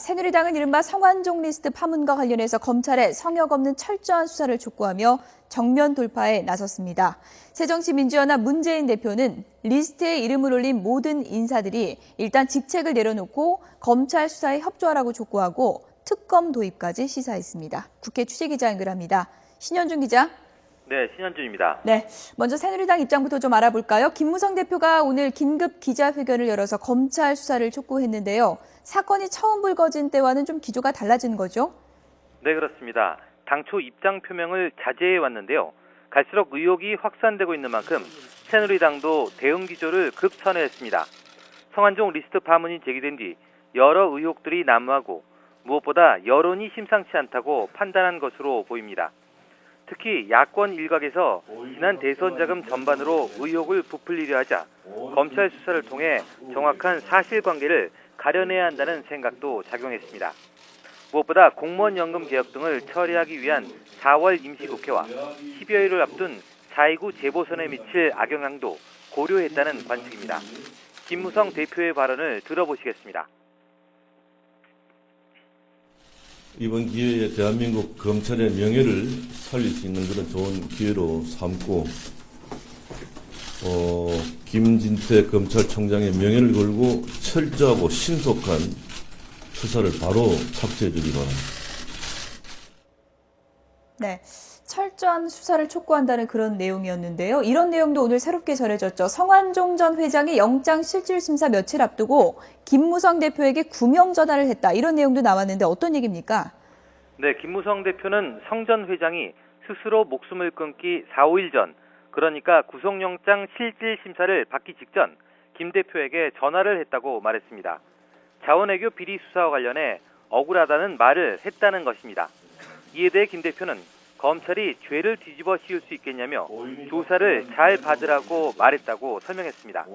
새누리당은 이른바 성완종 리스트 파문과 관련해서 검찰에 성역 없는 철저한 수사를 촉구하며 정면 돌파에 나섰습니다. 새정치민주연합 문재인 대표는 리스트에 이름을 올린 모든 인사들이 일단 직책을 내려놓고 검찰 수사에 협조하라고 촉구하고 특검 도입까지 시사했습니다. 국회 취재기자 연결합니다. 신현준 기자. 네, 신현준입니다. 네, 먼저 새누리당 입장부터 좀 알아볼까요? 김무성 대표가 오늘 긴급 기자회견을 열어서 검찰 수사를 촉구했는데요. 사건이 처음 불거진 때와는 좀 기조가 달라진 거죠? 네, 그렇습니다. 당초 입장 표명을 자제해 왔는데요. 갈수록 의혹이 확산되고 있는 만큼 새누리당도 대응 기조를 급선회했습니다. 성완종 리스트 파문이 제기된 뒤 여러 의혹들이 난무하고 무엇보다 여론이 심상치 않다고 판단한 것으로 보입니다. 특히 야권 일각에서 지난 대선 자금 전반으로 의혹을 부풀리려 하자 검찰 수사를 통해 정확한 사실관계를 가려내야 한다는 생각도 작용했습니다. 무엇보다 공무원 연금 개혁 등을 처리하기 위한 4월 임시국회와 10여일을 앞둔 4.29 재보선에 미칠 악영향도 고려했다는 관측입니다. 김무성 대표의 발언을 들어보시겠습니다. 이번 기회에 대한민국 검찰의 명예를 살릴 수 있는 그런 좋은 기회로 삼고 김진태 검찰총장의 명예를 걸고 철저하고 신속한 수사를 바로 착수해 주기 바랍니다. 네, 철저한 수사를 촉구한다는 그런 내용이었는데요. 이런 내용도 오늘 새롭게 전해졌죠. 성완종 전 회장의 영장실질심사 며칠 앞두고 김무성 대표에게 구명 전화를 했다. 이런 내용도 나왔는데 어떤 얘기입니까? 네, 김무성 대표는 성 전 회장이 스스로 목숨을 끊기 4, 5일 전, 그러니까 구속영장 실질심사를 받기 직전 김 대표에게 전화를 했다고 말했습니다. 자원외교 비리 수사와 관련해 억울하다는 말을 했다는 것입니다. 이에 대해 김 대표는 검찰이 죄를 뒤집어 씌울 수 있겠냐며 조사를 잘 받으라고 말했다고 설명했습니다.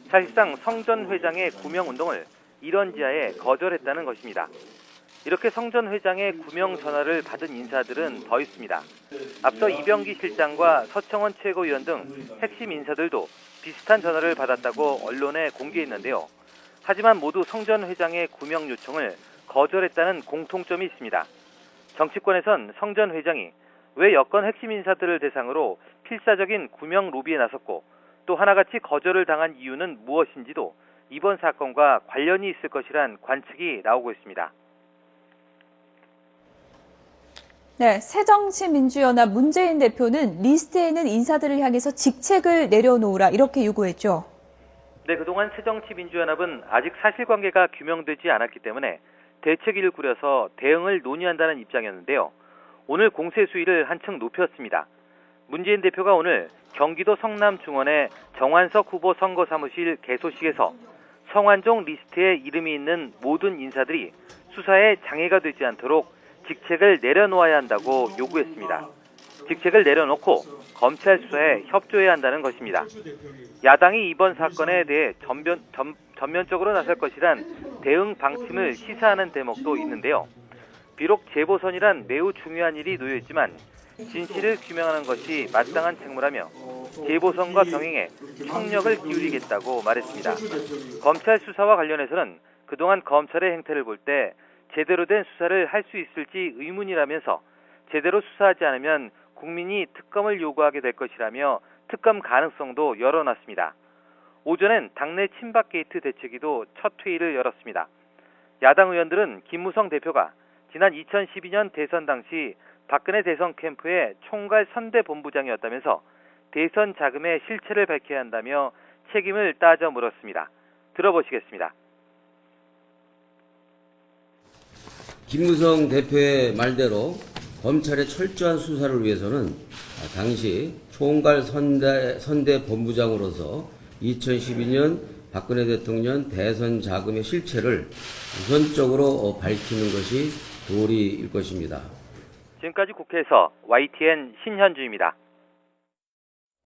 사실상 성 전 회장의 구명운동을 이런 지하에 거절했다는 것입니다. 이렇게 성 전 회장의 구명 전화를 받은 인사들은 더 있습니다. 앞서 이병기 실장과 서청원 최고위원 등 핵심 인사들도 비슷한 전화를 받았다고 언론에 공개했는데요. 하지만 모두 성 전 회장의 구명 요청을 거절했다는 공통점이 있습니다. 정치권에선 성 전 회장이 왜 여권 핵심 인사들을 대상으로 필사적인 구명 로비에 나섰고 또 하나같이 거절을 당한 이유는 무엇인지도 이번 사건과 관련이 있을 것이란 관측이 나오고 있습니다. 네, 새정치민주연합 문재인 대표는 리스트에 있는 인사들을 향해서 직책을 내려놓으라 이렇게 요구했죠. 네, 그동안 새정치민주연합은 아직 사실관계가 규명되지 않았기 때문에 대책위를 꾸려서 대응을 논의한다는 입장이었는데요. 오늘 공세 수위를 한층 높였습니다. 문재인 대표가 오늘 경기도 성남중원의 정환석 후보 선거사무실 개소식에서 성완종 리스트에 이름이 있는 모든 인사들이 수사에 장애가 되지 않도록 직책을 내려놓아야 한다고 요구했습니다. 직책을 내려놓고 검찰 수사에 협조해야 한다는 것입니다. 야당이 이번 사건에 대해 전면적으로 나설 것이란 대응 방침을 시사하는 대목도 있는데요. 비록 재보선이란 매우 중요한 일이 놓여있지만 진실을 규명하는 것이 마땅한 책무라며 재보선과 병행해 총력을 기울이겠다고 말했습니다. 검찰 수사와 관련해서는 그동안 검찰의 행태를 볼 때 제대로 된 수사를 할 수 있을지 의문이라면서 제대로 수사하지 않으면 국민이 특검을 요구하게 될 것이라며 특검 가능성도 열어놨습니다. 오전엔 당내 친박 게이트 대책위도 첫 회의를 열었습니다. 야당 의원들은 김무성 대표가 지난 2012년 대선 당시 박근혜 대선 캠프의 총괄 선대본부장이었다면서 대선 자금의 실체를 밝혀야 한다며 책임을 따져 물었습니다. 들어보시겠습니다. 김무성 대표의 말대로 검찰의 철저한 수사를 위해서는 당시 총괄 선대본부장으로서 2012년 박근혜 대통령 대선 자금의 실체를 우선적으로 밝히는 것이 도리일 것입니다. 지금까지 국회에서 YTN 신현주입니다.